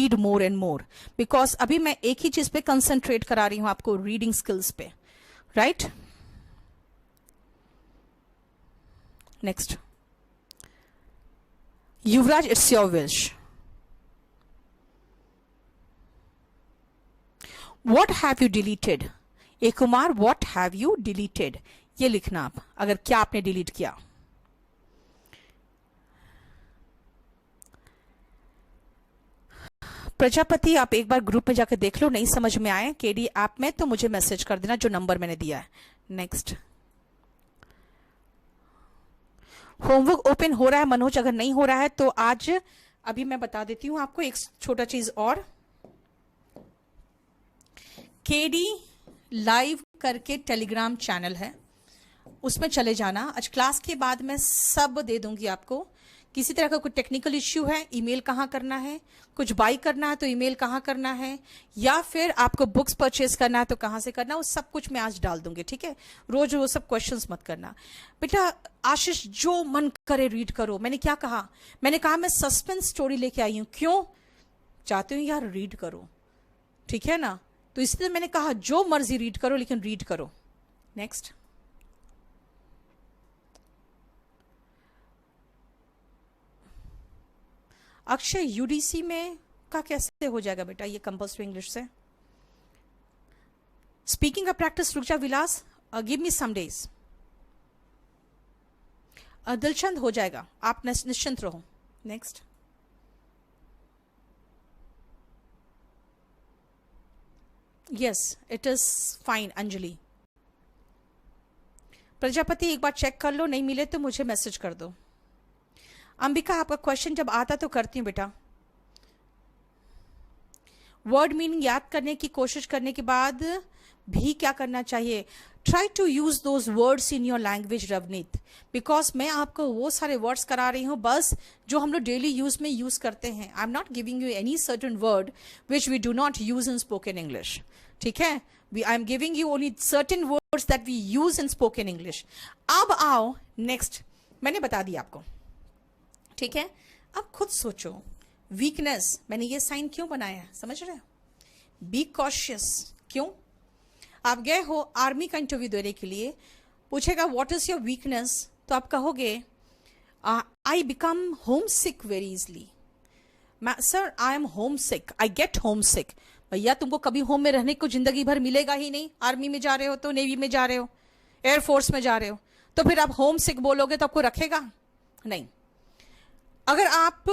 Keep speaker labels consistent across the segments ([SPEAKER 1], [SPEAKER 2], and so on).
[SPEAKER 1] Read more and more, because अभी मैं एक ही चीज पे कंसंट्रेट करा रही हूं आपको, रीडिंग स्किल्स पे, right? Next, Yuvraj, it's your wish. What have you deleted? A Kumar, what have you deleted? ये लिखना आप, अगर क्या आपने डिलीट किया. प्रजापति, आप एक बार ग्रुप में जाकर देख लो, नहीं समझ में आए केडी ऐप में तो मुझे मैसेज कर देना जो नंबर मैंने दिया है. नेक्स्ट, होमवर्क ओपन हो रहा है मनोज? अगर नहीं हो रहा है तो आज अभी मैं बता देती हूं आपको एक छोटा चीज और. केडी लाइव करके टेलीग्राम चैनल है, उसमें चले जाना. आज क्लास के बाद मैं सब दे दूंगी आपको. किसी तरह का कोई टेक्निकल इश्यू है, ईमेल कहाँ करना है, कुछ बाई करना है तो ईमेल कहाँ करना है, या फिर आपको बुक्स परचेज करना है तो कहाँ से करना है, वो सब कुछ मैं आज डाल दूंगी. ठीक है, रोज वो सब क्वेश्चंस मत करना. बेटा आशीष, जो मन करे रीड करो. मैंने क्या कहा? मैंने कहा मैं सस्पेंस स्टोरी लेके आई हूं. क्यों? चाहती हूँ यार रीड करो, ठीक है ना? तो इसलिए मैंने कहा जो मर्जी रीड करो, लेकिन रीड करो. नेक्स्ट, अक्षय, यूडीसी में का कैसे हो जाएगा बेटा ये कंपल्सरी इंग्लिश से? स्पीकिंग का प्रैक्टिस, रुक जा विलास, give me some days. Dilchand, हो जाएगा, आप निश्चिंत रहो. Next, yes it is fine. Anjali, Prajapati, एक बार चेक कर लो, नहीं मिले तो मुझे मैसेज कर दो. अंबिका, आपका क्वेश्चन जब आता तो करती हूं बेटा. वर्ड मीनिंग याद करने की कोशिश करने के बाद भी क्या करना चाहिए? Try to use those words in your language Ravneet, because मैं आपको वो सारे वर्ड्स करा रही हूं बस जो हम लोग डेली यूज में यूज करते हैं. I am not giving you any certain word which we do not use in spoken English. ठीक है, I am giving you only certain words that we use in spoken English. अब आओ next, मैंने बता दिया आपको, ठीक है? अब खुद सोचो, वीकनेस, मैंने ये साइन क्यों बनाया है, समझ रहे हो? Be cautious. क्यों? आप गए हो आर्मी का इंटरव्यू देने के लिए, पूछेगा व्हाट इज योर वीकनेस, तो आप कहोगे I become home sick very easily. Sir I am home sick, I get home sick. भैया तुमको कभी होम में रहने को जिंदगी भर मिलेगा ही नहीं. आर्मी में जा रहे हो तो, नेवी में जा रहे हो, एयरफोर्स में जा रहे हो, तो फिर आप होम सिक बोलोगे तो आपको रखेगा नहीं. अगर आप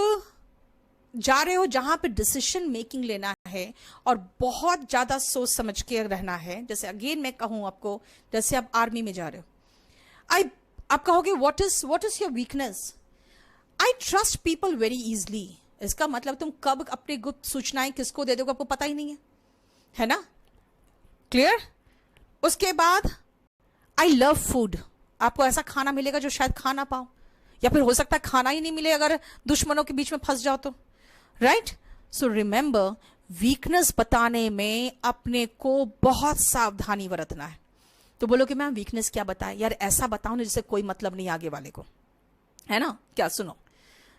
[SPEAKER 1] जा रहे हो जहां पे डिसीजन मेकिंग लेना है और बहुत ज्यादा सोच समझ के रहना है, जैसे अगेन मैं कहूं आपको, जैसे आप आर्मी में जा रहे हो, आप कहोगे what is your weakness? I trust people very easily. इसका मतलब तुम कब अपनी गुप्त सूचनाएं किसको दे दोगे आपको पता ही नहीं है ना? क्लियर? उसके बाद आई लव फूड. आपको ऐसा खाना मिलेगा जो शायद खा ना पाओ, या फिर हो सकता है खाना ही नहीं मिले अगर दुश्मनों के बीच में फंस जाओ तो, राइट? सो रिमेंबर, वीकनेस बताने में अपने को बहुत सावधानी बरतना है. तो बोलोगे मैम वीकनेस क्या बताए? यार ऐसा बताओ ना जिससे कोई मतलब नहीं आगे वाले को, है ना? क्या सुनो,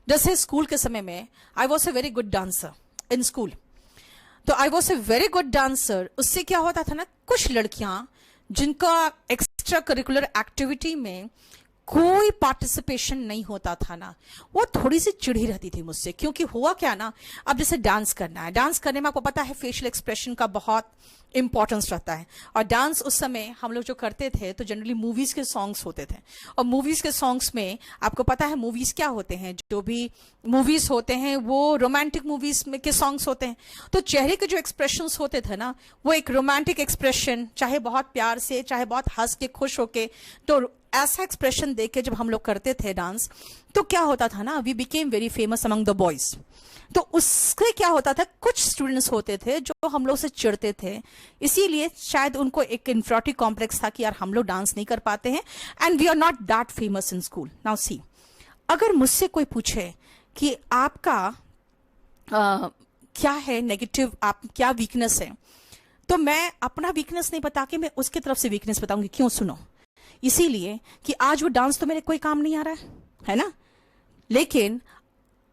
[SPEAKER 1] जैसे स्कूल के समय में I was a very good dancer in school. तो I was a very good dancer. उससे क्या होता था ना, कुछ लड़कियां जिनका एक्स्ट्रा करिकुलर एक्टिविटी में कोई पार्टिसिपेशन नहीं होता था ना, वो थोड़ी सी चिढ़ी रहती थी मुझसे. क्योंकि हुआ क्या ना, अब जैसे डांस करना है, डांस करने में आपको पता है फेशियल एक्सप्रेशन का बहुत इंपॉर्टेंस रहता है. और डांस उस समय हम लोग जो करते थे तो जनरली मूवीज के सॉन्ग्स होते थे. और मूवीज के सॉन्ग्स में आपको पता है मूवीज क्या होते हैं, जो भी मूवीज होते हैं वो रोमांटिक मूवीज में के सॉन्ग्स होते हैं. तो चेहरे के जो एक्सप्रेशंस होते थे ना, वो एक रोमांटिक एक्सप्रेशन, चाहे बहुत प्यार से, चाहे बहुत हंस के खुश होके, तो ऐसा एक्सप्रेशन देख के जब हम लोग करते थे डांस, तो क्या होता था ना, we became very famous among the boys. तो उससे क्या होता था, कुछ स्टूडेंट्स होते थे जो हम लोग से चिढ़ते थे, इसीलिए शायद उनको एक इन्फीरियरिटी कॉम्प्लेक्स था कि यार हम लोग डांस नहीं कर पाते हैं, and we are not that famous in school. Now see, अगर मुझसे कोई पूछे कि आपका क्या है नेगेटिव, आप क्या वीकनेस है, तो मैं अपना वीकनेस नहीं बता के मैं उसकी तरफ से वीकनेस बताऊंगी. क्यों? सुनो, इसीलिए कि आज वो डांस तो मेरे कोई काम नहीं आ रहा है ना, लेकिन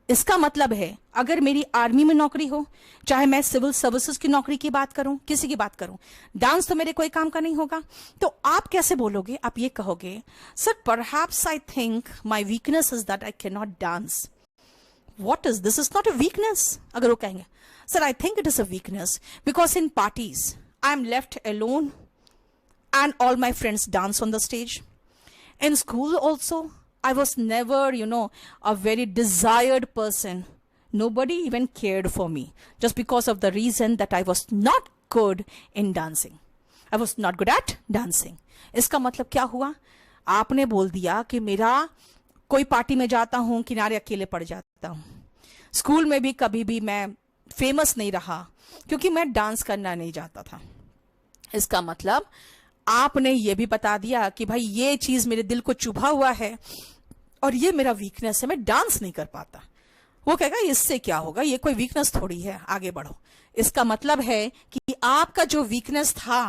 [SPEAKER 1] इसका मतलब है अगर मेरी आर्मी में नौकरी हो, चाहे मैं सिविल सर्विसेज की नौकरी की बात करूं, किसी की बात करूं, डांस तो मेरे कोई काम का नहीं होगा। तो आप कैसे बोलोगे? आप ये कहोगे, sir perhaps I think my weakness is that I can not dance. What is this? Is not a weakness. अगर वो कहेंगे, sir I think it is a weakness because in parties I am left alone and all my friends dance on the stage. In school also, I was never, a very desired person. Nobody even cared for me just because of the reason that I was not good in dancing. I was not good at dancing. इसका मतलब क्या हुआ? आपने बोल दिया कि मेरा कोई पार्टी में जाता हूँ, किनारे अकेले पड़ जाता हूँ। स्कूल में भी कभी भी मैं फेमस नहीं रहा क्योंकि मैं डांस करना नहीं जाता था। इसका मतलब आपने ये भी बता दिया कि भाई ये चीज मेरे दिल को चुभा हुआ है और ये मेरा वीकनेस है, मैं डांस नहीं कर पाता। वो कहेगा इससे क्या होगा, ये कोई वीकनेस थोड़ी है, आगे बढ़ो। इसका मतलब है कि आपका जो वीकनेस था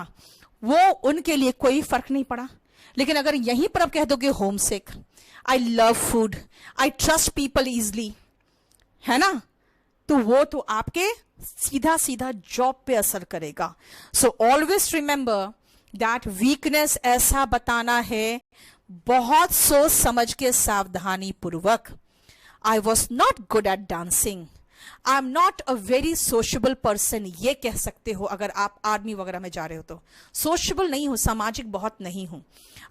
[SPEAKER 1] वो उनके लिए कोई फर्क नहीं पड़ा। लेकिन अगर यहीं पर आप कह दोगे home sick, I love food, I trust people easily, है ना, तो वो तो आपके सीधा सीधा जॉब पे असर करेगा। So always remember that weakness ऐसा बताना है बहुत सोच समझ के, सावधानी पूर्वक। I was not good at dancing, I am not a very sociable person, ये कह सकते हो अगर आप आर्मी वगैरह में जा रहे हो तो। सोशेबल नहीं हूं, सामाजिक बहुत नहीं हूं।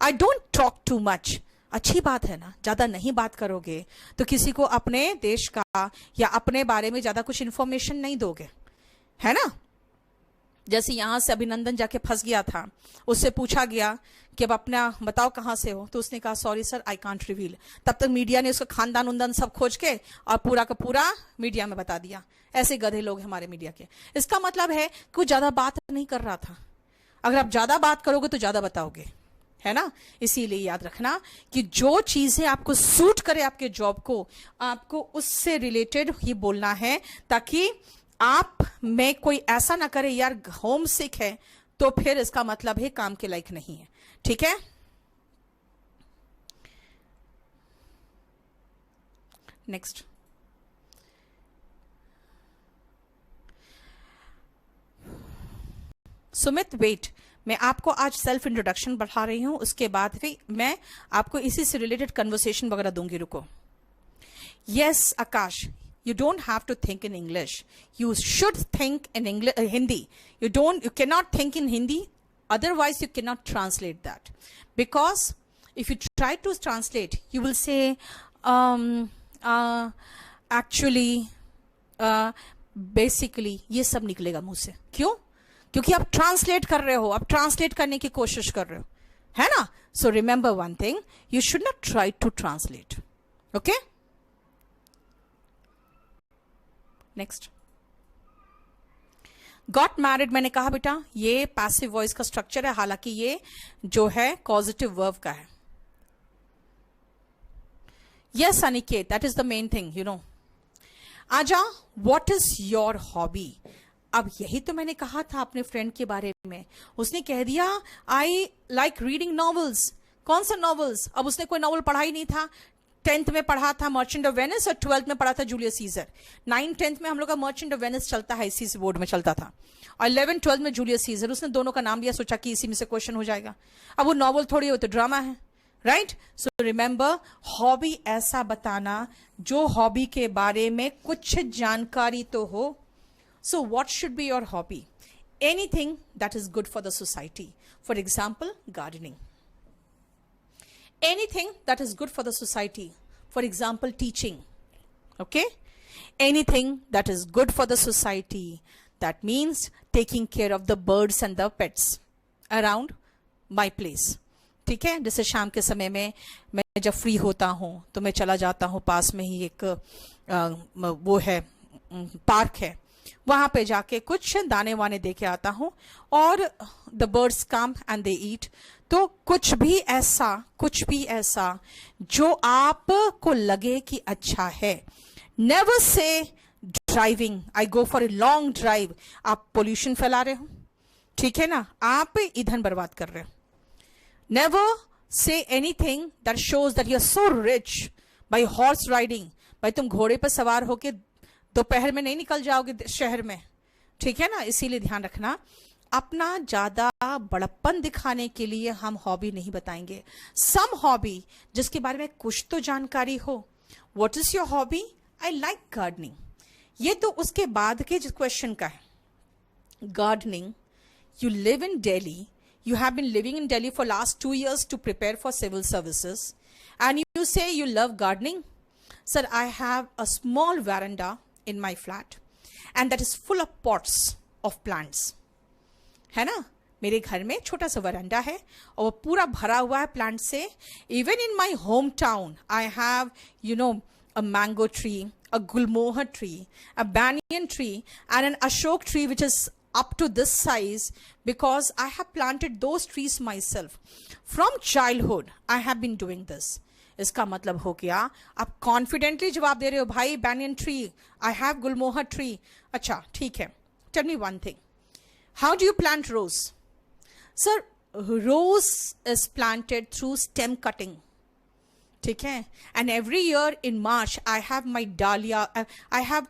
[SPEAKER 1] I don't talk too much, अच्छी बात है ना, ज्यादा नहीं बात करोगे तो किसी को अपने देश का या अपने बारे में ज्यादा कुछ इंफॉर्मेशन नहीं दोगे, है ना। जैसे यहां से अभिनंदन जाके फंस गया था, उससे पूछा गया कि अब अपना बताओ कहां से हो, तो उसने कहा sorry sir I can't reveal. तब तक मीडिया ने उसका खानदान उनदान सब खोज के और पूरा का पूरा मीडिया में बता दिया। ऐसे गधे लोग हमारे मीडिया के। इसका मतलब है कि वो ज्यादा बात नहीं कर रहा था। अगर आप ज्यादा बात करोगे तो ज्यादा बताओगे, है ना। इसीलिए याद रखना कि जो चीजें आपको सूट करे आपके जॉब को, आपको उससे रिलेटेड ही बोलना है, ताकि आप में कोई ऐसा ना करे यार होम सिक है तो फिर इसका मतलब है काम के लायक नहीं है। ठीक है, नेक्स्ट। सुमित वेट, मैं आपको आज सेल्फ इंट्रोडक्शन बढ़ा रही हूं, उसके बाद फिर मैं आपको इसी से रिलेटेड कन्वर्सेशन वगैरह दूंगी। रुको। Yes Akash, you don't have to think in English. You should think in English, Hindi. You cannot think in Hindi. Otherwise, you cannot translate that. Because if you try to translate, you will say, actually, basically, ये सब निकलेगा मुंह से। क्यों? क्योंकि आप translate कर रहे हो, आप ट्रांसलेट करने की कोशिश कर रहे हो, है ना। So remember one thing, you should not try to translate. Okay? Next. Got married, मैंने कहा बेटा ये पैसिव वॉइस का स्ट्रक्चर है, हालांकि ये जो है कॉजेटिव वर्ब का है। Yes Aniket, that is the main thing, आजा, व्हाट इज योर हॉबी। अब यही तो मैंने कहा था अपने फ्रेंड के बारे में, उसने कह दिया आई लाइक रीडिंग नॉवेल्स। कौन सा नॉवेल्स? अब उसने कोई नॉवल पढ़ा ही नहीं था। 10th में पढ़ा था मर्चेंट ऑफ वेनिस और 12th में पढ़ा था जूलियस सीजर। 9th 10th में हम लोग का मर्चेंट ऑफ वेनिस चलता है, इसी से बोर्ड में चलता था, और 11th 12th में जूलियस सीजर। उसने दोनों का नाम लिया, सोचा कि इसी में से क्वेश्चन हो जाएगा। अब वो नॉवल थोड़ी हो तो ड्रामा है, राइट। सो रिमेंबर, हॉबी ऐसा बताना जो हॉबी के बारे में कुछ जानकारी तो हो। So what should be your hobby? Anything that is good for the society. For example gardening. Anything that is good for the society. For example, teaching. Okay? Anything that is good for the society. That means taking care of the birds and the pets around my place. ठीक है, जैसे शाम के समय में मैं जब free होता हूँ तो मैं चला जाता हूँ, पास में ही एक वो है पार्क है, वहां पे जाके कुछ दाने वाने दे के आता हूँ, और the birds come and they eat. तो कुछ भी ऐसा जो आपको लगे कि अच्छा है। Never say driving, I go for a long drive. आप पोल्यूशन फैला रहे हो, ठीक है ना, आप ईंधन बर्बाद कर रहे हो। Never say anything that shows that you are so rich by horse riding, by भाई तुम घोड़े पर सवार होके दोपहर में नहीं निकल जाओगे शहर में, ठीक है ना। इसीलिए ध्यान रखना, अपना ज्यादा बड़प्पन दिखाने के लिए हम हॉबी नहीं बताएंगे। सम हॉबी जिसके बारे में कुछ तो जानकारी हो। What is your hobby? I like gardening. ये तो उसके बाद के क्वेश्चन का है। Gardening, you live in Delhi, you have been living in Delhi for last 2 years to prepare for civil services, and you say you love gardening. Sir, I have a small veranda in my flat and that is full of pots of plants. है ना, मेरे घर में छोटा सा वरांडा है और वो पूरा भरा हुआ है प्लांट से। Even in my home town I have a mango tree, a gulmohar tree, a banyan tree, and an ashok tree which is up to this size because I have planted those trees myself. From childhood, I have been doing this. इसका मतलब हो गया, आप confidently जवाब दे रहे हो, भाई banyan tree, I have gulmohar tree. अच्छा, ठीक है. Tell me one thing. How do you plant rose? Sir, rose is planted through stem cutting. ठीक है. And every year in March, I have my dahlia. I have,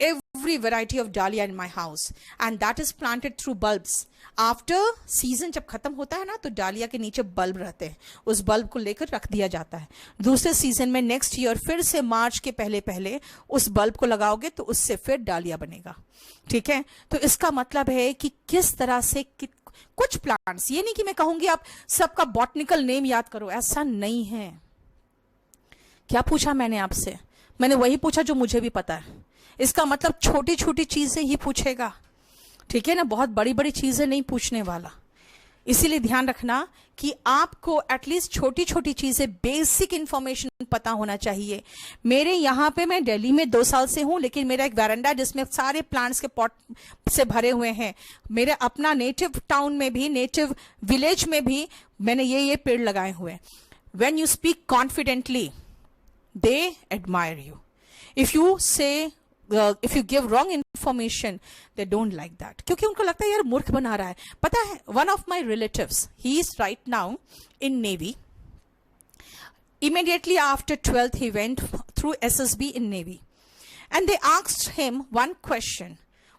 [SPEAKER 1] every variety of dahlia in my house. And that is planted through bulbs. After season जब खत्म होता है ना, तो डालिया के नीचे बल्ब रहते हैं, उस बल्ब को लेकर रख दिया जाता है। दूसरे सीजन में नेक्स्ट ईयर फिर से मार्च के पहले पहले उस बल्ब को लगाओगे तो उससे फिर डालिया बनेगा। ठीक है, तो इसका मतलब है कि किस तरह से कुछ प्लांट्स, ये नहीं कि मैं कहूंगी आप सबका बॉटनिकल नेम याद करो, ऐसा नहीं है। क्या पूछा मैंने आपसे? मैंने वही पूछा जो मुझे भी पता है। इसका मतलब छोटी छोटी चीजें ही पूछेगा, ठीक है ना, बहुत बड़ी बड़ी चीजें नहीं पूछने वाला। इसीलिए ध्यान रखना कि आपको एटलीस्ट छोटी छोटी चीजें, बेसिक इंफॉर्मेशन पता होना चाहिए। मेरे यहाँ पे, मैं दिल्ली में 2 साल से हूँ, लेकिन मेरा एक वैरांडा जिसमें सारे प्लांट्स के पॉट से भरे हुए हैं। मेरे अपना नेटिव टाउन में भी, नेटिव विलेज में भी मैंने ये पेड़ लगाए हुए हैं। When you speak confidently, they admire you. If you give wrong information, they don't like that. क्योंकि उनको लगता है यार मूर्ख बना रहा है। पता है, one of my relatives, he is right now in Navy. Immediately after 12th, he went through SSB in Navy. And they asked him one question,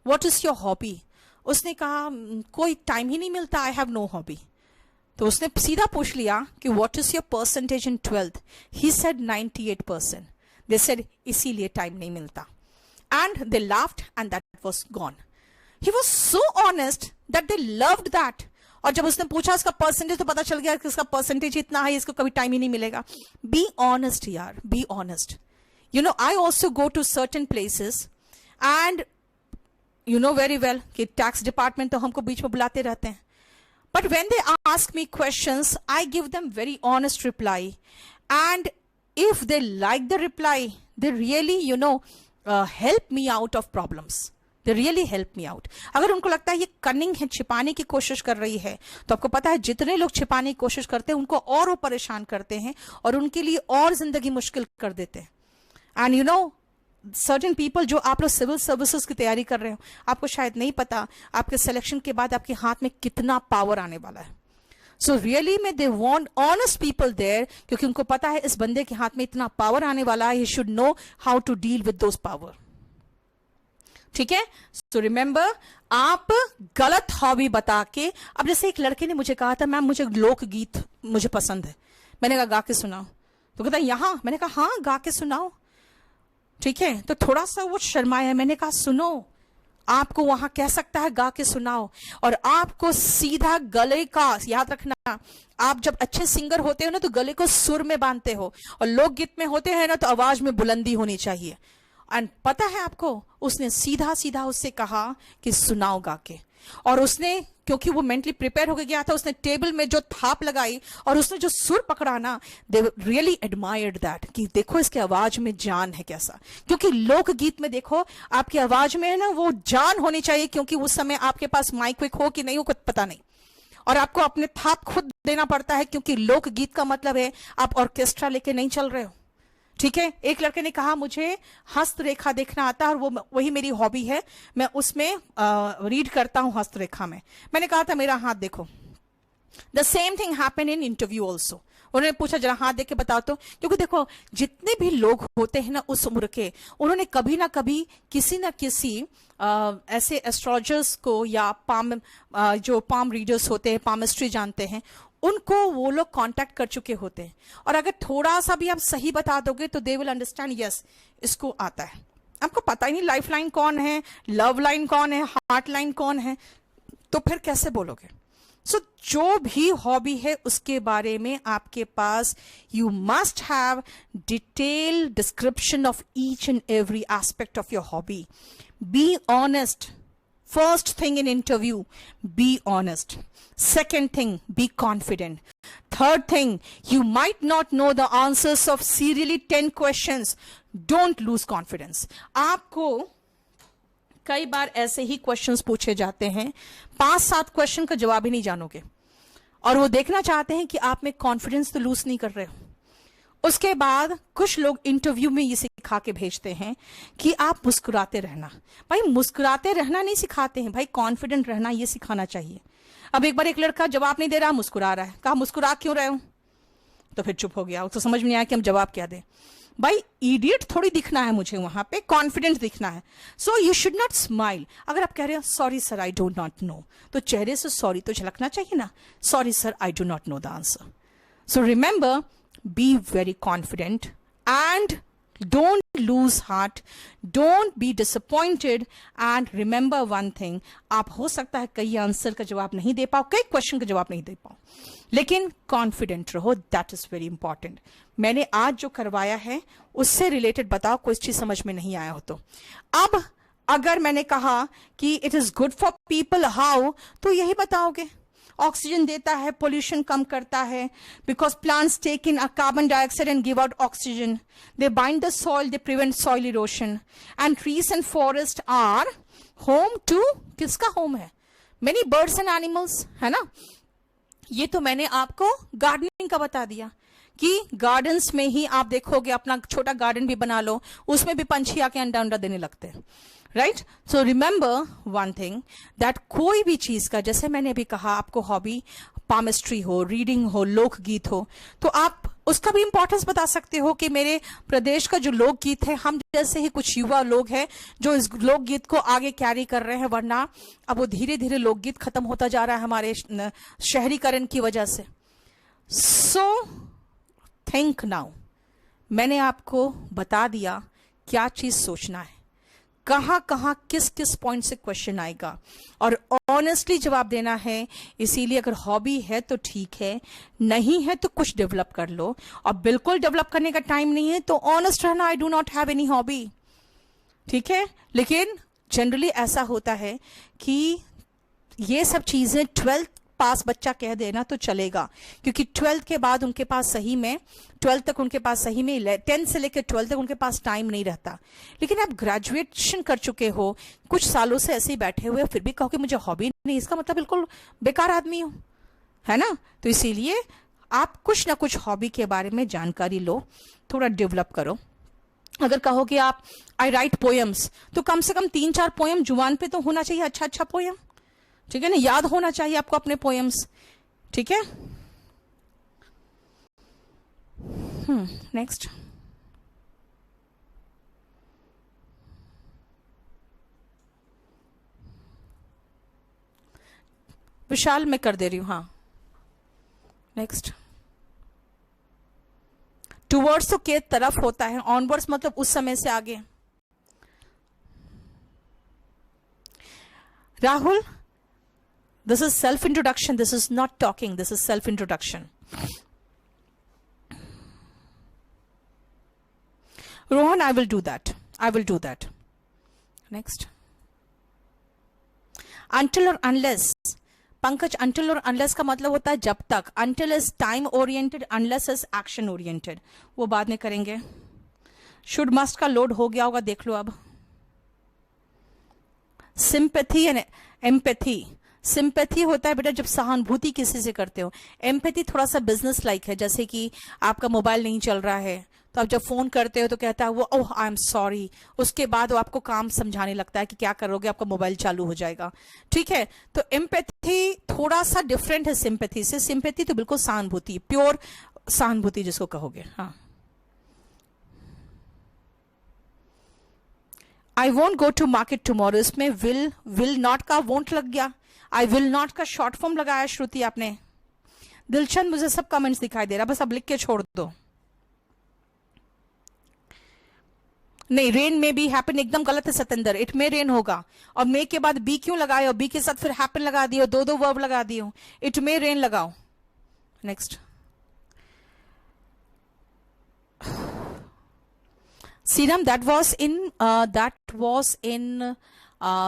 [SPEAKER 1] what is your hobby? उसने कहा कोई टाइम ही नहीं मिलता, I have no hobby. तो उसने सीधा पूछ लिया कि what is your percentage in 12th? He said 98%. They said इसीलिए टाइम नहीं मिलता, and they laughed and that was gone. He was so honest that they loved that. और जब उसने पूछा इसका परसेंटेज, तो पता चल गया कि इसका परसेंटेज इतना है, इसको कभी टाइम ही नहीं मिलेगा. बी ऑनेस्ट यार, be honest. I also go to certain places and you know very well कि टैक्स डिपार्टमेंट तो हमको बीच में बुलाते रहते हैं. But when they ask me questions, I give them very honest reply. And if they like the reply, they really, help me out of problems. They really help me out. अगर उनको लगता है ये कनिंग है, छिपाने की कोशिश कर रही है, तो आपको पता है जितने लोग छिपाने की कोशिश करते हैं उनको और वो परेशान करते हैं और उनके लिए और जिंदगी मुश्किल कर देते हैं. And सर्टेन पीपल, जो आप लोग सिविल सर्विसेज की तैयारी कर रहे हो, आपको शायद नहीं पता आपके सिलेक्शन के बाद आपके हाथ में कितना पावर आने वाला है. सो रियली में they want honest people there, क्योंकि उनको पता है इस बंदे के हाथ में इतना पावर आने वाला है. He should know how to deal with those power. ठीक है, सो रिमेंबर, आप गलत हॉबी बता के, अब जैसे एक लड़के ने मुझे कहा था, मैम मुझे लोकगीत मुझे पसंद है. मैंने कहा गा के सुनाओ, तो कहता यहाँ. मैंने कहा हाँ गा के सुनाओ. ठीक है, तो थोड़ा सा वो शर्माया. मैंने कहा सुनो, आपको वहां कह सकता है गा के सुनाओ, और आपको सीधा गले का याद रखना. आप जब अच्छे सिंगर होते हो ना, तो गले को सुर में बांधते हो, और लोकगीत में होते हैं ना, तो आवाज में बुलंदी होनी चाहिए. एंड पता है आपको, उसने सीधा सीधा उससे कहा कि सुनाओ गा के. और उसने, क्योंकि वो मेंटली प्रिपेयर होकर गया था, उसने टेबल में जो थाप लगाई और उसने जो सुर पकड़ा ना, दे रियली एडमायर्ड दैट, कि देखो इसके आवाज में जान है कैसा. क्योंकि लोकगीत में देखो आपकी आवाज में है ना वो जान होनी चाहिए, क्योंकि उस समय आपके पास माइक विक हो कि नहीं हो कुछ पता नहीं, और आपको अपने थाप खुद देना पड़ता है, क्योंकि लोकगीत का मतलब है आप ऑर्केस्ट्रा लेके नहीं चल रहे हो. ठीक है, एक लड़के ने कहा मुझे हस्तरेखा देखना आता है और वही मेरी हॉबी है, मैं उसमें रीड करता हूं हस्तरेखा में. मैंने कहा था मेरा हाथ देखो. The same thing happen in interview also. उन्होंने पूछा जरा हाथ देख के बताओ तो, क्योंकि देखो जितने भी लोग होते हैं ना उस उम्र के, उन्होंने कभी ना कभी किसी ना किसी ऐसे एस्ट्रोलॉजर्स को या जो पाम रीडर्स होते हैं, पामिस्ट्री जानते हैं, उनको वो लोग कांटेक्ट कर चुके होते हैं। और अगर थोड़ा सा भी आप सही बता दोगे तो दे विल अंडरस्टैंड, यस इसको आता है। आपको पता ही नहीं लाइफ लाइन कौन है, लव लाइन कौन है, हार्ट लाइन कौन है, तो फिर कैसे बोलोगे? सो जो भी हॉबी है उसके बारे में आपके पास you must have detail description of each and every aspect of your hobby. Be honest, first thing in interview, be honest. Second thing, be confident. Third thing, you might not know the answers of serially 10 questions. Don't lose confidence. आपको कई बार ऐसे ही questions पूछे जाते हैं, 5-7 question का जवाब ही नहीं जानोगे, और वो देखना चाहते हैं कि आप में कॉन्फिडेंस तो लूज नहीं कर रहे हो। उसके बाद कुछ लोग इंटरव्यू में ये सिखा के भेजते हैं कि आप मुस्कुराते रहना। भाई मुस्कुराते रहना नहीं सिखाते हैं भाई, कॉन्फिडेंट रहना ये सिखाना चाहिए। अब एक बार एक लड़का जवाब नहीं दे रहा, मुस्कुरा रहा है, कहा मुस्कुरा क्यों रहे हो, तो फिर चुप हो गया। तो समझ में नहीं आया कि हम जवाब क्या दें। भाई इडियट थोड़ी दिखना है मुझे, वहां पे कॉन्फिडेंट दिखना है। So you should not smile. अगर आप कह रहे हो sorry sir I do not know, तो चेहरे से सॉरी तो झलकना चाहिए ना, sorry sir I do not know the answer. So remember, be very confident and don't lose heart, don't be disappointed, and remember one thing, आप हो सकता है कई आंसर का जवाब नहीं दे पाओ, कई क्वेश्चन का जवाब नहीं दे पाओ, लेकिन कॉन्फिडेंट रहो, दैट इज वेरी इंपॉर्टेंट। मैंने आज जो करवाया है उससे रिलेटेड बताओ, कोई चीज समझ में नहीं आया हो तो। अब अगर मैंने कहा कि it is good for people, how, तो यही बताओगे। ऑक्सीजन देता है, पोल्यूशन कम करता है, because plants take in carbon dioxide and give out oxygen, they bind the soil, they prevent soil erosion, and trees and forest are home to, किसका home है? मेनी बर्ड्स एंड एनिमल्स, है ना। ये तो मैंने आपको गार्डनिंग का बता दिया कि गार्डन्स में ही आप देखोगे, अपना छोटा गार्डन भी बना लो, उसमें भी पंछी आके अंडा अंडा देने लगते हैं, right. So remember one thing, that कोई भी चीज का, जैसे मैंने अभी कहा, आपको हॉबी पामिस्ट्री हो, रीडिंग हो, लोकगीत हो, तो आप उसका भी इंपॉर्टेंस बता सकते हो कि मेरे प्रदेश का जो लोकगीत है, हम जैसे ही कुछ युवा लोग हैं जो इस लोकगीत को आगे कैरी कर रहे हैं, वरना अब वो धीरे धीरे लोकगीत खत्म होता जा रहा है हमारे शहरीकरण की वजह से। सो थिंक नाउ, मैंने आपको बता दिया क्या चीज सोचना है, कहां कहां किस किस पॉइंट से क्वेश्चन आएगा, और ऑनेस्टली जवाब देना है। इसीलिए अगर हॉबी है तो ठीक है, नहीं है तो कुछ डेवलप कर लो, और बिल्कुल डेवलप करने का टाइम नहीं है तो ऑनेस्ट रहना, I do not have any hobby, ठीक है। लेकिन जनरली ऐसा होता है कि ये सब चीजें 12th पास बच्चा कह देना तो चलेगा, क्योंकि 12th के बाद उनके पास सही में, 12th तक उनके पास सही में, 10th से लेकर 12th तक उनके पास टाइम नहीं रहता। लेकिन आप ग्रेजुएशन कर चुके हो, कुछ सालों से ऐसे ही बैठे हुए, फिर भी कहो कि मुझे हॉबी नहीं, इसका मतलब बिल्कुल बेकार आदमी हो, है ना। तो इसीलिए आप कुछ ना कुछ हॉबी के बारे में जानकारी लो, थोड़ा डेवलप करो। अगर कहो कि आप आई राइट पोएम्स, तो कम से कम 3-4 पोएम जुबान पे तो होना चाहिए, अच्छा अच्छा पोएम, ठीक है ना, याद होना चाहिए आपको अपने पोएम्स, ठीक है। नेक्स्ट, विशाल मैं कर दे रही हूं, हाँ। नेक्स्ट, टूवर्ड्स तो के तरफ होता है, ऑनवर्ड्स मतलब उस समय से आगे। Rahul, this is self introduction, this is not talking, this is self introduction. Rohan, I will do that, I will do that. Next, until or unless, Pankaj, until or unless का मतलब होता है जब तक, until is time oriented, unless is action oriented, वो बाद में करेंगे। should must का लोड हो गया होगा, देख लो अब। sympathy and empathy, सिंपैथी होता है बेटा जब सहानुभूति किसी से करते हो। एम्पैथी थोड़ा सा बिजनेस लाइक है, जैसे कि आपका मोबाइल नहीं चल रहा है तो आप जब फोन करते हो तो कहता है वो ओह आई एम सॉरी, उसके बाद वो आपको काम समझाने लगता है कि क्या करोगे, आपका मोबाइल चालू हो जाएगा, ठीक है। तो एम्पैथी थोड़ा सा डिफरेंट है सिंपैथी से। सिंपैथी तो बिल्कुल सहानुभूति, प्योर सहानुभूति जिसको कहोगे, हाँ। I won't go to market tomorrow, इसमें विल नॉट का वोंट लग गया, आई विल नॉट का शॉर्ट फॉर्म लगाया श्रुति आपने। दिलचंद मुझे सब कमेंट्स दिखाई दे रहा, बस अब लिख के छोड़ दो। नहीं, रेन में भी हैपन एकदम गलत है सतेंद्र, इट में रेन होगा। और मे के बाद बी क्यों लगाए, और बी के साथ फिर हैपन लगा दियो, दो वर्ब लगा दियो, इट में रेन लगाओ। Next, serum that was in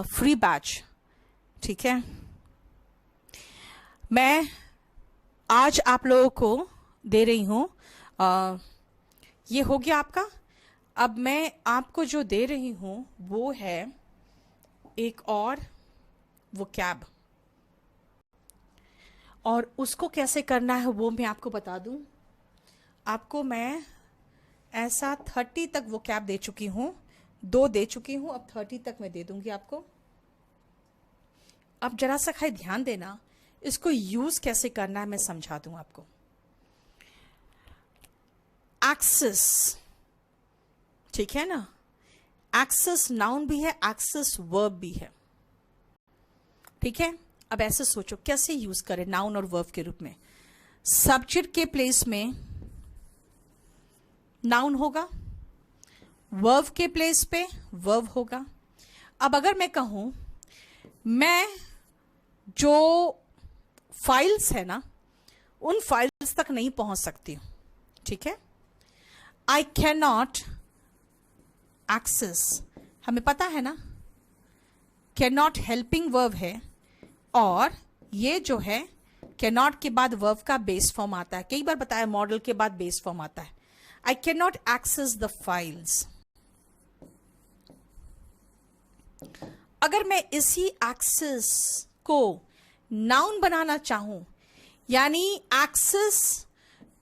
[SPEAKER 1] free batch, ठीक है। मैं आज आप लोगों को दे रही हूं, ये हो गया आपका। अब मैं आपको जो दे रही हूं वो है एक और वोकैब, और उसको कैसे करना है वो मैं आपको बता दूं। आपको मैं ऐसा 30 तक वोकैब दे चुकी हूं, 2 दे चुकी हूं, अब 30 तक मैं दे दूंगी आपको। अब जरा सा खाली ध्यान देना, इसको यूज कैसे करना है मैं समझा दूं आपको। एक्सेस, ठीक है ना, एक्सेस नाउन भी है, एक्सेस वर्ब भी है, ठीक है। अब ऐसे सोचो कैसे यूज करें नाउन और वर्ब के रूप में। सब्जेक्ट के प्लेस में नाउन होगा, वर्ब के प्लेस पे वर्ब होगा। अब अगर मैं कहूं मैं जो फाइल्स है ना उन फाइल्स तक नहीं पहुंच सकती हूं, ठीक है। आई कैन नॉट एक्सेस, हमें पता है ना, कैन नॉट हेल्पिंग वर्ब है, और ये जो है कैन नॉट के बाद वर्ब का बेस फॉर्म आता है, कई बार बताया मॉडल के बाद बेस फॉर्म आता है। I can not access the files. अगर मैं इसी एक्सेस को नाउन बनाना चाहूं, यानी access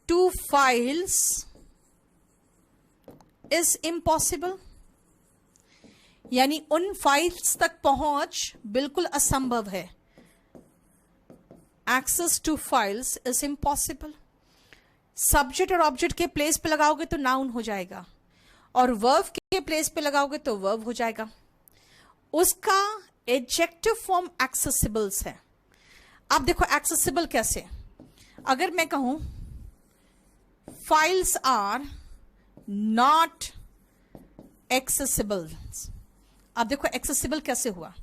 [SPEAKER 1] to files is impossible, यानी उन फाइल्स तक पहुंच बिल्कुल असंभव है। Access to files is impossible. Subject और ऑब्जेक्ट के प्लेस पे लगाओगे तो नाउन हो जाएगा, और वर्ब के प्लेस पे लगाओगे तो वर्ब हो जाएगा। उसका एडजेक्टिव फॉर्म एक्सेसिबल्स है। अब देखो एक्सेसिबल कैसे, अगर मैं कहूं फाइल्स आर नॉट एक्सेसिबल, अब देखो एक्सेसिबल कैसे हुआ।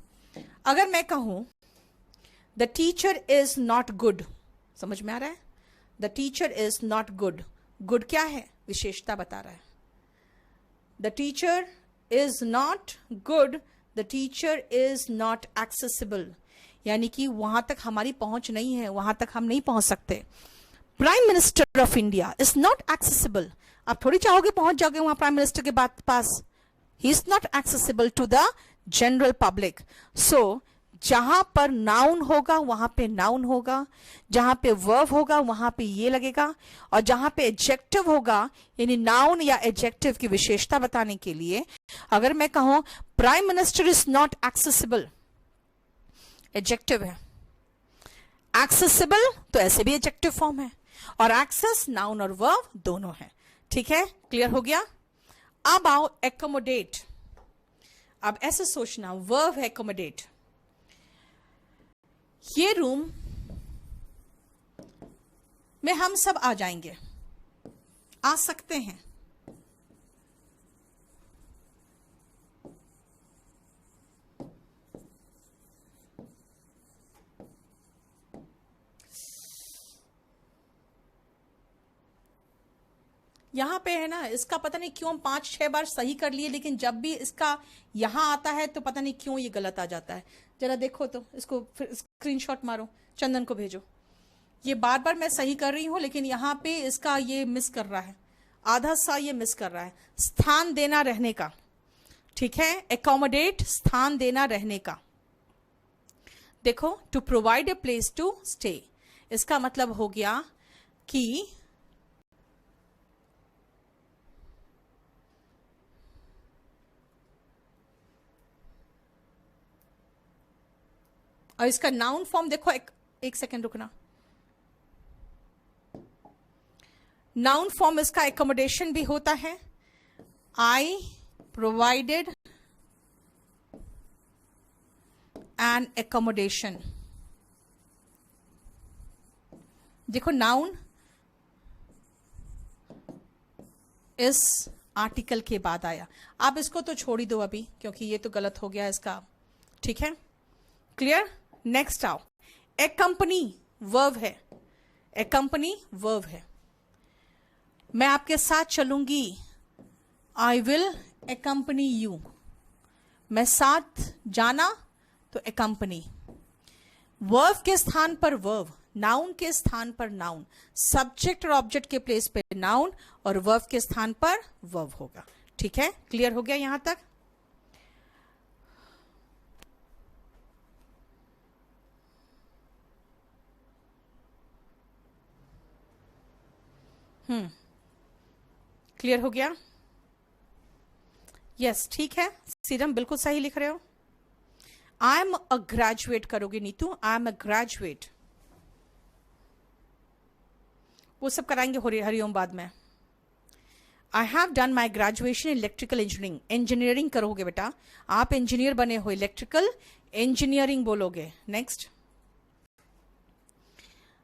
[SPEAKER 1] अगर मैं कहूं the teacher is not good, समझ में आ रहा है, the teacher is not good, good क्या है, विशेषता बता रहा है। The teacher is not good, the teacher is not accessible, यानी कि वहां तक हमारी पहुंच नहीं है, वहां तक हम नहीं पहुंच सकते। Prime minister of India is not accessible, आप थोड़ी चाहोगे पहुंच जाओगे वहां प्राइम मिनिस्टर के पास। He is not accessible to the general public. So जहां पर नाउन होगा वहां पे नाउन होगा, जहां पे वर्ब होगा वहां पे ये लगेगा, और जहां पे एडजेक्टिव होगा यानी नाउन या एडजेक्टिव की विशेषता बताने के लिए, अगर मैं कहूं prime minister is not accessible, adjective है, एक्सेसिबल तो ऐसे भी एडजेक्टिव फॉर्म है, और एक्सेस नाउन और वर्ब दोनों है, ठीक है। क्लियर हो गया। अब आओ एकोमोडेट। अब ऐसे सोचना, वर्ब है एकोमोडेट, ये रूम में हम सब आ जाएंगे, आ सकते हैं। यहां पे है ना, इसका पता नहीं क्यों हम 5-6 बार सही कर लिए, लेकिन जब भी इसका यहां आता है तो पता नहीं क्यों ये गलत आ जाता है। जरा देखो तो, इसको फिर स्क्रीनशॉट मारो, चंदन को भेजो। ये बार बार मैं सही कर रही हूं, लेकिन यहां पे इसका ये मिस कर रहा है, आधा सा ये मिस कर रहा है। स्थान देना रहने का, ठीक है, एकोमोडेट स्थान देना रहने का। देखो, to provide a place to stay, इसका मतलब हो गया कि और इसका नाउन फॉर्म देखो, एक सेकेंड रुकना। नाउन फॉर्म इसका एकोमोडेशन भी होता है. आई प्रोवाइडेड एन एकोमोडेशन. देखो नाउन इस आर्टिकल के बाद आया. आप इसको तो छोड़ ही दो अभी, क्योंकि ये तो गलत हो गया इसका. ठीक है, क्लियर. नेक्स्ट आओ. एक्कम्पनी वर्ब है. एक्कम्पनी वर्ब है. मैं आपके साथ चलूंगी. I will एक्कम्पनी you. मैं साथ जाना तो एक्कम्पनी. वर्ब के स्थान पर वर्ब, नाउन के स्थान पर नाउन, सब्जेक्ट और ऑब्जेक्ट के प्लेस पे नाउन और वर्ब के स्थान पर वर्ब होगा. ठीक है, क्लियर हो गया यहां तक. क्लियर हो गया. यस, ठीक है. सीरम बिल्कुल सही लिख रहे हो. आई एम अ ग्रेजुएट करोगे Neetu. I am a graduate. वो सब कराएंगे हरिओम बाद में. I have done my graduation in electrical engineering. Engineering करोगे बेटा, आप इंजीनियर बने हो, इलेक्ट्रिकल इंजीनियरिंग बोलोगे. नेक्स्ट,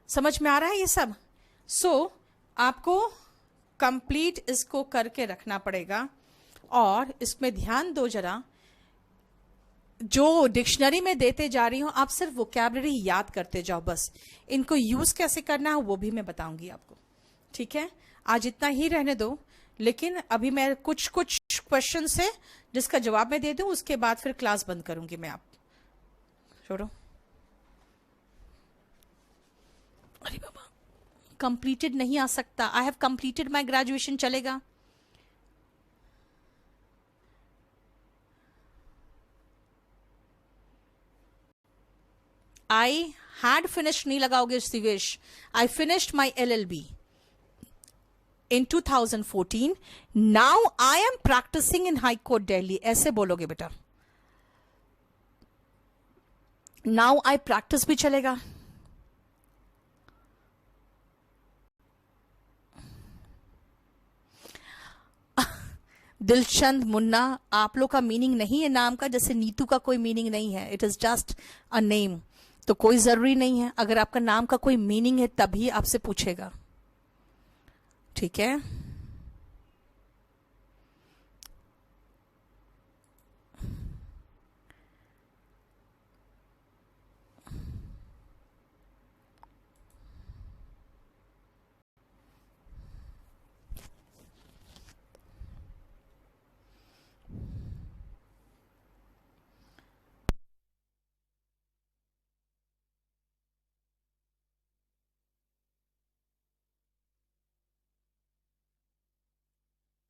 [SPEAKER 1] समझ में आ रहा है ये सब. सो आपको कंप्लीट इसको करके रखना पड़ेगा. और इसमें ध्यान दो जरा, जो डिक्शनरी में देते जा रही हूं आप सिर्फ वोकैबुलरी याद करते जाओ बस. इनको यूज कैसे करना है वो भी मैं बताऊंगी आपको. ठीक है, आज इतना ही रहने दो. लेकिन अभी मैं कुछ क्वेश्चन से जिसका जवाब मैं दे दूं, उसके बाद फिर क्लास बंद करूंगी मैं. आप छोड़ो. अरे बाबा, कंप्लीटेड नहीं आ सकता. I have completed my graduation चलेगा. आई हैड फिनिश्ड नहीं लगाओगे Shivesh. I finished my LLB in 2014. Now I am practicing in High Court Delhi. ऐसे बोलोगे बेटा. Now I practice भी चलेगा. दिलचंद मुन्ना, आप लोग का मीनिंग नहीं है नाम का, जैसे नीतू का कोई मीनिंग नहीं है. It is just a name. तो कोई जरूरी नहीं है. अगर आपका नाम का कोई मीनिंग है तभी आपसे पूछेगा. ठीक है,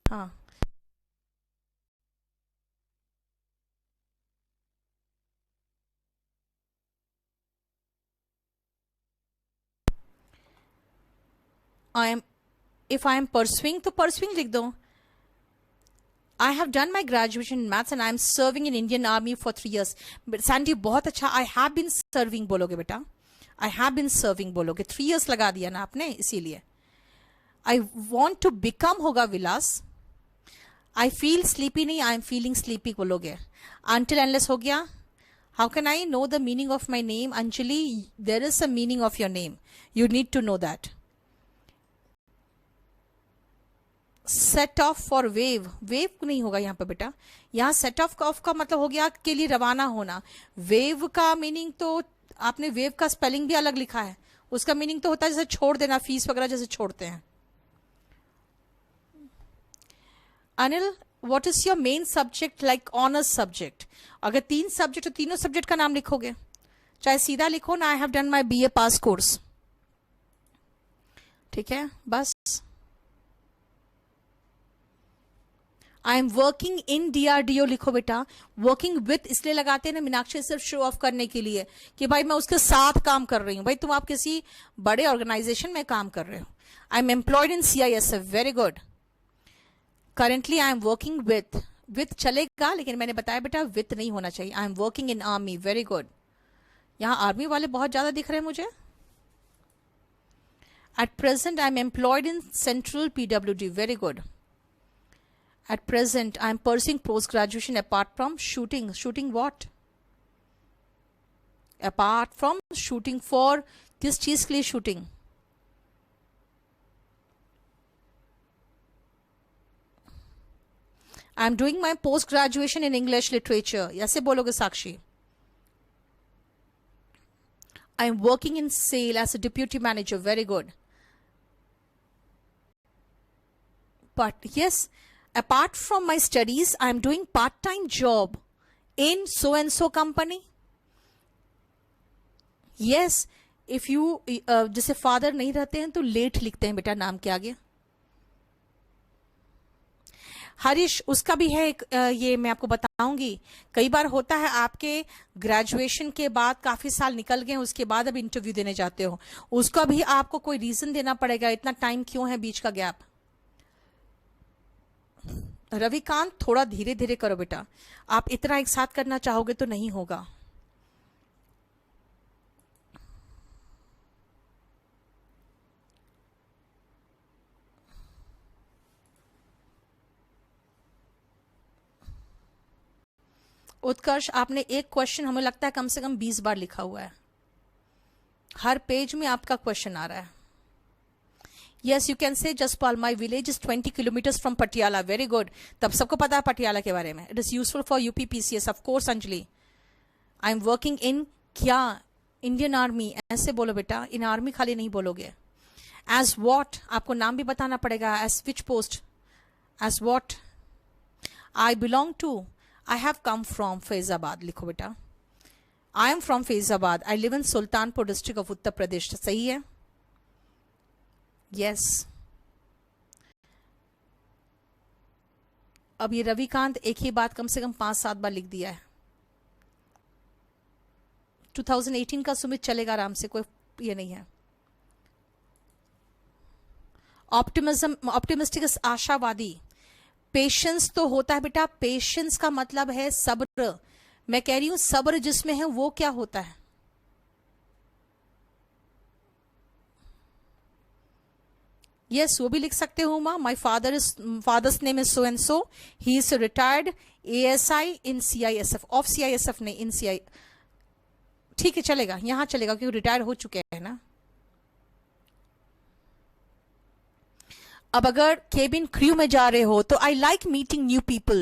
[SPEAKER 1] हाँ. I am, if I am pursuing तो परसुइंग लिख दो. I have done my graduation in maths and I am serving in Indian army for 3 years. Sandy बहुत अच्छा. आई हैव बीन सर्विंग बोलोगे बेटा. आई हैव बीन सर्विंग बोलोगे. 3 years लगा दिया ना आपने, इसीलिए. आई वॉन्ट टू बिकम होगा विलास. आई फील स्लीपी नहीं, आई एम फीलिंग स्लीपी बोलोगे. अनटिल एंडलेस हो गया. How can I know the meaning of my name? Anjali, there is a meaning of your name. You need to know that. Set of for wave. Wave नहीं होगा यहाँ पे बेटा. यहाँ set of का मतलब हो गया के लिए रवाना होना. वेव का मीनिंग तो आपने वेव का स्पेलिंग भी अलग लिखा है. उसका मीनिंग तो होता है जैसे छोड़ देना, फीस वगैरह जैसे छोड़ते हैं. Anil, what is your main subject like honours subject? अगर 3 सब्जेक्ट तो तीनों सब्जेक्ट का नाम लिखोगे. चाहे सीधा लिखो ना, I have done my BA pass course. ठीक है, बस. आई एम वर्किंग इन DRDO लिखो बेटा. वर्किंग विथ इसलिए लगाते हैं ना मीनाक्षी, सिर्फ शो ऑफ करने के लिए कि भाई मैं उसके साथ काम कर रही हूं. भाई तुम आप किसी बड़े ऑर्गेनाइजेशन में काम कर रहे हो. I am employed in CISF. Very good. Currently I am working with चलेगा, लेकिन मैंने बताया बेटा विथ नहीं होना चाहिए. आई am working in army. Very good. यहाँ आर्मी वाले बहुत ज्यादा दिख रहे हैं मुझे. At present, I'm employed in Central PWD. Very good. At present, I'm pursuing post-graduation apart from shooting. Shooting what? Apart from shooting for किस चीज के लिए shooting? I'm doing my post-graduation in English literature. ऐसे बोलोगे साक्षी. I'm working in sale as a deputy manager. Very good. But yes, apart from my studies, I'm doing part-time job in so and so company. Yes, if you जैसे father नहीं रहते हैं तो late लिखते हैं बेटा नाम के आगे. हरीश, उसका भी है एक ये मैं आपको बताऊंगी. कई बार होता है आपके ग्रेजुएशन के बाद काफी साल निकल गए, उसके बाद अब इंटरव्यू देने जाते हो, उसका भी आपको कोई रीजन देना पड़ेगा, इतना टाइम क्यों है बीच का गैप. रविकांत, थोड़ा धीरे धीरे करो बेटा, आप इतना एक साथ करना चाहोगे तो नहीं होगा. उत्कर्ष, आपने एक क्वेश्चन हमें लगता है कम से कम 20 बार लिखा हुआ है. हर पेज में आपका क्वेश्चन आ रहा है. Yes, you can say Jaspal, my village is 20 kilometres from Patiala. Very good. तब सबको पता है पटियाला के बारे में. It is useful for UP PCS. Of course Anjali. I am working in क्या? Indian army. ऐसे बोलो बेटा, इन आर्मी खाली नहीं बोलोगे. एज वॉट, आपको नाम भी बताना पड़ेगा. As which post? As what? I belong to, I have come from Faizabad. लिखो बेटा. I am from Faizabad. I live in Sultanpur district of Uttar Pradesh. सही है? Yes. अब ये रविकांत एक ही बात कम से कम 5-7 बार लिख दिया है. 2018 का सुमित चलेगा आराम से, कोई ये नहीं है. ऑप्टिमिज्म, ऑप्टिमिस्टिक, आशावादी. पेशेंस तो होता है बेटा. पेशेंस का मतलब है सब्र. मैं कह रही हूं सब्र जिसमें है वो क्या होता है? यस, वो भी लिख सकते हो मां. My father's name is so and so. He is retired ASI in CISF. Of CISF नहीं, इन CI. ठीक है, चलेगा, यहां चलेगा क्योंकि रिटायर हो चुके हैं ना. अब अगर केबिन क्रू में जा रहे हो तो I like meeting new people,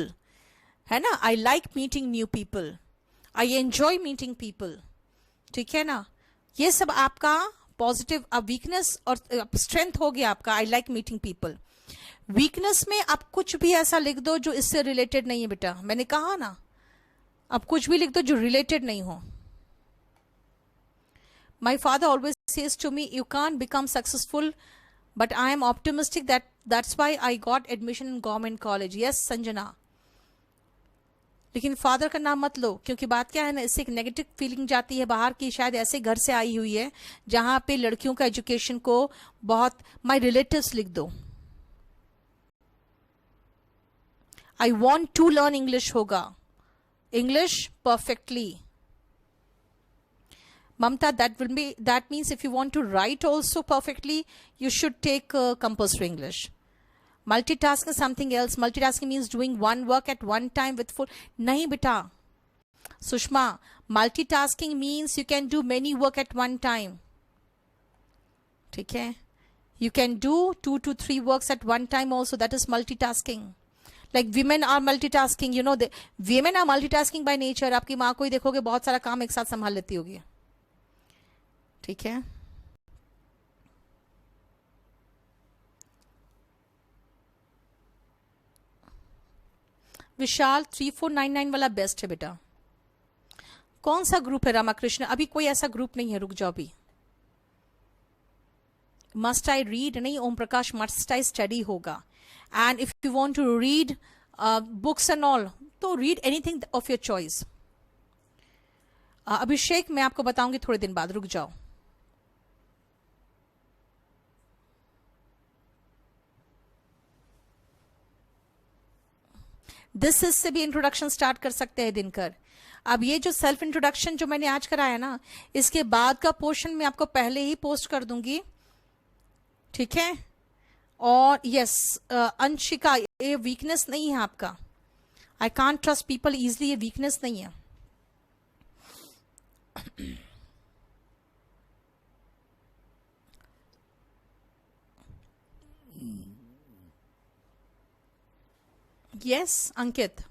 [SPEAKER 1] है ना. I like meeting new people. I enjoy meeting people. ठीक है ना. ये सब आपका पॉजिटिव. अब वीकनेस और स्ट्रेंथ हो गया आपका. I like meeting people. Weakness में आप कुछ भी ऐसा लिख दो जो इससे रिलेटेड नहीं है बेटा. मैंने कहा ना, अब कुछ भी लिख दो जो रिलेटेड नहीं हो. My father always says to me, you can't become successful, but I am optimistic that's why I got admission in government college. Yes Sanjana. लेकिन फादर का नाम मत लो, क्योंकि बात क्या है ना, इससे एक नेगेटिव फीलिंग जाती है बाहर की. शायद ऐसे घर से आई हुई है जहां पे लड़कियों का एजुकेशन को बहुत. माई रिलेटिव्स लिख दो. I want to learn English होगा. English perfectly. Mamta, that means if you want to write also perfectly, you should take compulsory English. Multitasking is something else. Multitasking means doing one work at one time with full. Nahi beta. Sushma, multitasking means you can do many work at one time. ठीक है? You can do 2 to 3 works at one time also. That is multitasking. Like women are multitasking. You know, women are multitasking by nature. आपकी माँ को ही देखोगे बहुत सारा काम एक साथ संभाल लेती होगी. ठीक है. विशाल, 3499 वाला बेस्ट है बेटा. कौन सा ग्रुप है रामाकृष्ण? अभी कोई ऐसा ग्रुप नहीं है, रुक जाओ अभी. मस्ट आई रीड नहीं, Om Prakash, must I study होगा. And if you want to read books and all तो read anything of your choice. Abhishek, मैं आपको बताऊंगी थोड़े दिन बाद, रुक जाओ. दिस इज से भी इंट्रोडक्शन स्टार्ट कर सकते हैं दिनकर. अब ये जो सेल्फ इंट्रोडक्शन जो मैंने आज कराया ना, इसके बाद का पोर्शन मैं आपको पहले ही पोस्ट कर दूंगी. ठीक है। और यस, अंशिका, ये वीकनेस नहीं है आपका। I can't trust people easily, ये वीकनेस नहीं है। यस अंकित,